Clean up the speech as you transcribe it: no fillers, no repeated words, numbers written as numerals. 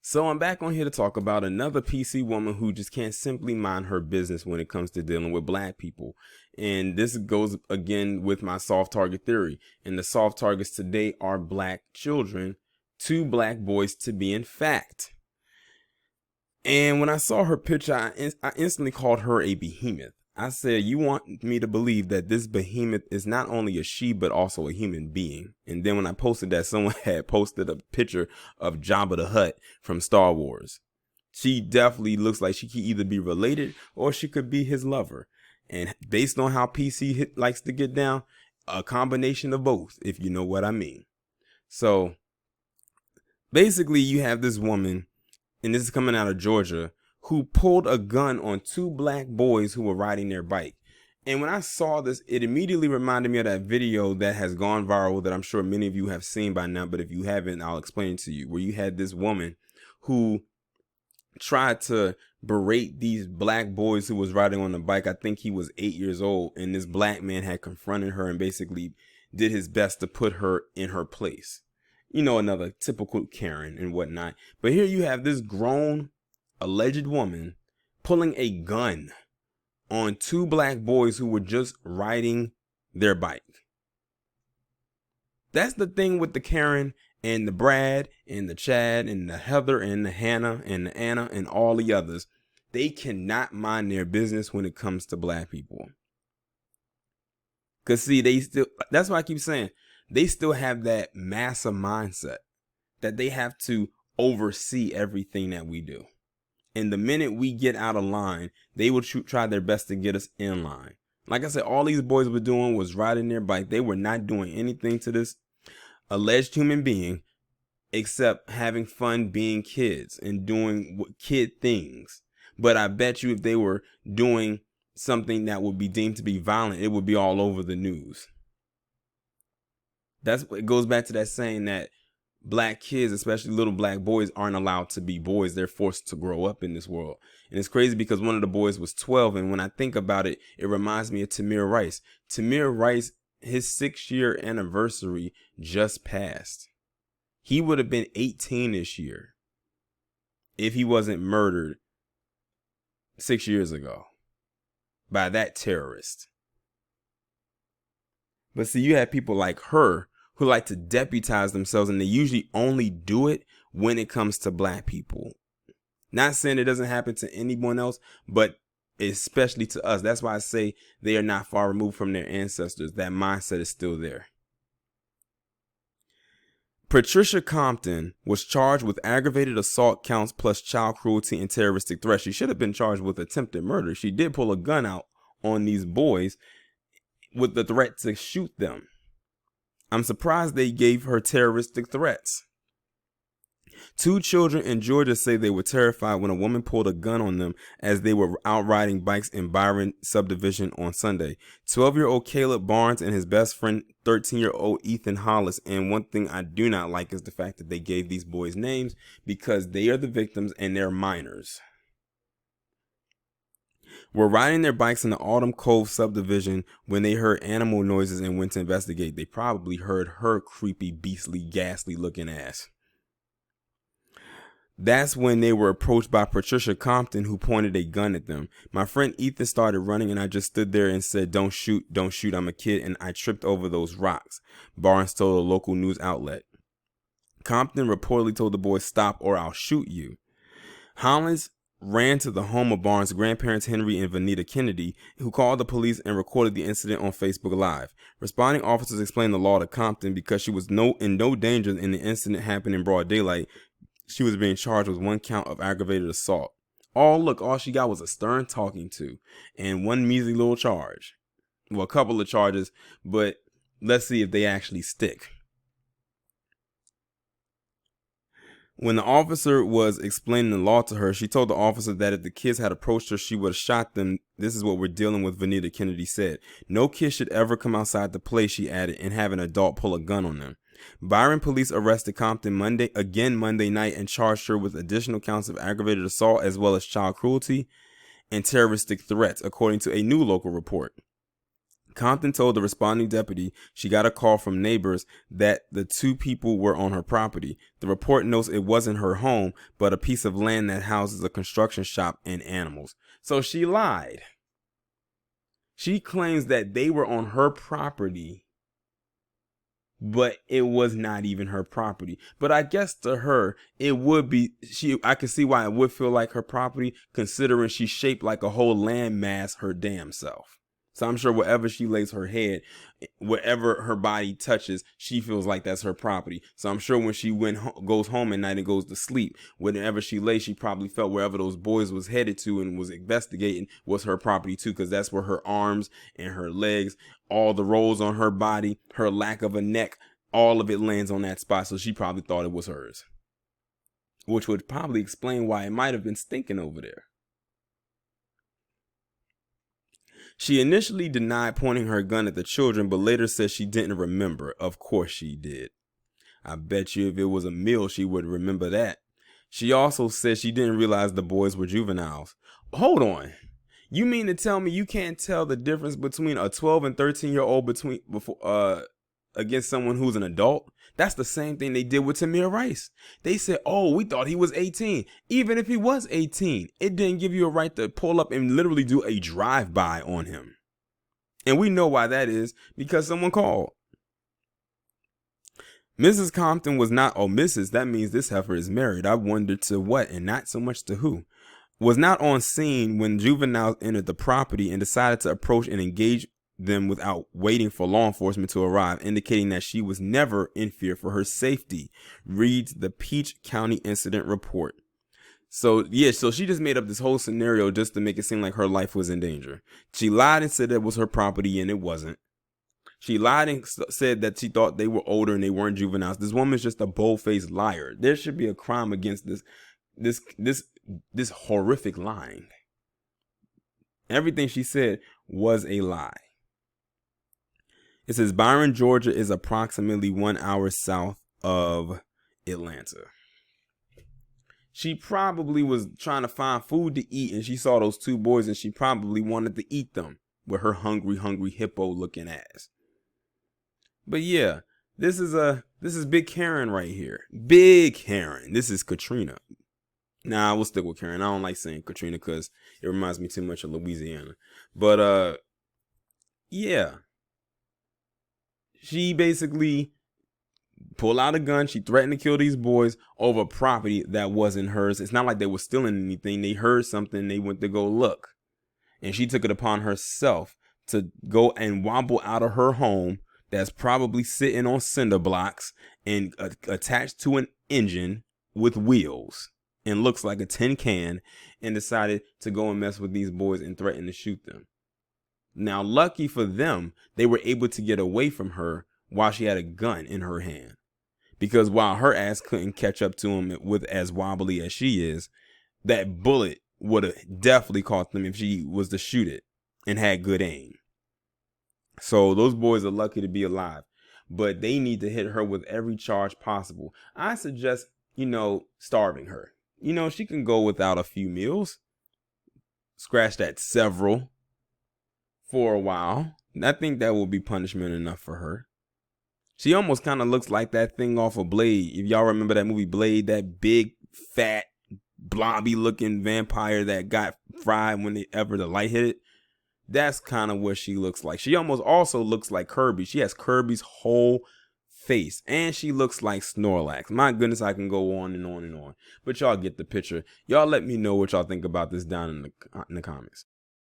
So I'm back on here to talk about another PC woman who just can't simply mind her business when it comes to dealing with black people. And this goes again with my soft target theory. And the soft targets today are black children, two black boys to be in fact. And when I saw her picture, I instantly called her a behemoth. I said, you want me to believe that this behemoth is not only a she, but also a human being. And then when I posted that, someone had posted a picture of Jabba the Hutt from Star Wars. She definitely looks like she could either be related or she could be his lover. And based on how PC likes to get down, a combination of both, if you know what I mean. So basically you have this woman, and this is coming out of Georgia, who pulled a gun on two black boys who were riding their bike. And when I saw this, it immediately reminded me of that video that has gone viral that I'm sure many of you have seen by now. But if you haven't, I'll explain it to you, where you had this woman who tried to berate these black boys who was riding on the bike. I think he was 8 years old. And this black man had confronted her and basically did his best to put her in her place. You know, another typical Karen and whatnot. But here you have this grown alleged woman pulling a gun on two black boys who were just riding their bike. That's the thing with the Karen and the Brad and the Chad and the Heather and the Hannah and the Anna and all the others. They cannot mind their business when it comes to black people. Because see, that's why I keep saying, they still have that massa mindset that they have to oversee everything that we do. And the minute we get out of line, they will try their best to get us in line. Like I said, all these boys were doing was riding their bike. They were not doing anything to this alleged human being except having fun being kids and doing kid things. But I bet you if they were doing something that would be deemed to be violent, it would be all over the news. It goes back to that saying that black kids, especially little black boys, aren't allowed to be boys. They're forced to grow up in this world. And it's crazy because one of the boys was 12. And when I think about it, it reminds me of Tamir Rice. Tamir Rice, his 6-year anniversary just passed. He would have been 18 this year if he wasn't murdered 6 years ago by that terrorist. But see, you have people like her who like to deputize themselves, and they usually only do it when it comes to black people. Not saying it doesn't happen to anyone else, but especially to us. That's why I say they are not far removed from their ancestors. That mindset is still there. Patricia Compton was charged with aggravated assault counts plus child cruelty and terroristic threat. She should have been charged with attempted murder. She did pull a gun out on these boys with the threat to shoot them. I'm surprised they gave her terroristic threats. 2 children in Georgia say they were terrified when a woman pulled a gun on them as they were out riding bikes in Byron subdivision on Sunday. 12-year-old Caleb Barnes and his best friend, 13-year-old Ethan Hollis. And one thing I do not like is the fact that they gave these boys names because they are the victims and they're minors. Were riding their bikes in the Autumn Cove subdivision when they heard animal noises and went to investigate. They probably heard her creepy, beastly, ghastly looking ass. That's when they were approached by Patricia Compton, who pointed a gun at them. My friend Ethan started running and I just stood there and said, don't shoot, I'm a kid, and I tripped over those rocks, Barnes told a local news outlet. Compton reportedly told the boys, stop or I'll shoot you. Hollins ran to the home of Barnes' grandparents Henry and Vanita Kennedy, who called the police and recorded the incident on Facebook Live. Responding officers explained the law to Compton because she was in no danger in the incident happened in broad daylight. She was being charged with 1 count of aggravated assault. All she got was a stern talking to and 1 measly little charge. Well, a couple of charges, but let's see if they actually stick. When the officer was explaining the law to her, she told the officer that if the kids had approached her, she would have shot them. This is what we're dealing with, Vanita Kennedy said. No kid should ever come outside the play, she added, and have an adult pull a gun on them. Byron police arrested Compton Monday night and charged her with additional counts of aggravated assault as well as child cruelty and terroristic threats, according to a new local report. Compton told the responding deputy she got a call from neighbors that the two people were on her property. The report notes it wasn't her home, but a piece of land that houses a construction shop and animals. So she lied. She claims that they were on her property, but it was not even her property. But I guess to her, it would be, I can see why it would feel like her property, considering she's shaped like a whole landmass her damn self. So I'm sure wherever she lays her head, wherever her body touches, she feels like that's her property. So I'm sure when she goes home at night and goes to sleep, whenever she lays, she probably felt wherever those boys was headed to and was investigating was her property too, because that's where her arms and her legs, all the rolls on her body, her lack of a neck, all of it lands on that spot. So she probably thought it was hers, which would probably explain why it might have been stinking over there. She initially denied pointing her gun at the children, but later said she didn't remember. Of course she did. I bet you if it was a meal, she would remember that. She also said she didn't realize the boys were juveniles. Hold on. You mean to tell me you can't tell the difference between a 12 and 13-year-old against someone who's an adult? That's the same thing they did with Tamir Rice. They said, oh, we thought he was 18. Even if he was 18, it didn't give you a right to pull up and literally do a drive-by on him. And we know why that is, because someone called. Mrs. Compton was not, oh, Mrs., that means this heifer is married. I wondered to what and not so much to who. Was not on scene when juveniles entered the property and decided to approach and engage them without waiting for law enforcement to arrive, indicating that she was never in fear for her safety, reads the Peach County incident report. So she just made up this whole scenario just to make it seem like her life was in danger. She lied and said it was her property and it wasn't. She lied and said that she thought they were older and they weren't juveniles. This woman's just a bold-faced liar. There should be a crime against this horrific lying. Everything she said was a lie. It says Byron, Georgia is approximately 1 hour south of Atlanta. She probably was trying to find food to eat and she saw those two boys and she probably wanted to eat them with her hungry hippo looking ass. But yeah, this is Big Karen right here. Big Karen. This is Katrina. Nah, we'll stick with Karen. I don't like saying Katrina because it reminds me too much of Louisiana. But yeah. She basically pulled out a gun. She threatened to kill these boys over property that wasn't hers. It's not like they were stealing anything. They heard something. They went to go look. And she took it upon herself to go and wobble out of her home that's probably sitting on cinder blocks and attached to an engine with wheels and looks like a tin can, and decided to go and mess with these boys and threaten to shoot them. Now, lucky for them, they were able to get away from her while she had a gun in her hand. Because while her ass couldn't catch up to him with as wobbly as she is, that bullet would have definitely caught them if she was to shoot it and had good aim. So those boys are lucky to be alive. But they need to hit her with every charge possible. I suggest, starving her. She can go without a few meals. Scratch that several. For a while. I think that will be punishment enough for her. She almost kind of looks like that thing off of Blade. If y'all remember that movie Blade, that big, fat, blobby looking vampire that got fried whenever the light hit it. That's kind of what she looks like. She almost also looks like Kirby. She has Kirby's whole face. And she looks like Snorlax. My goodness, I can go on and on and on. But y'all get the picture. Y'all let me know what y'all think about this down in the comments.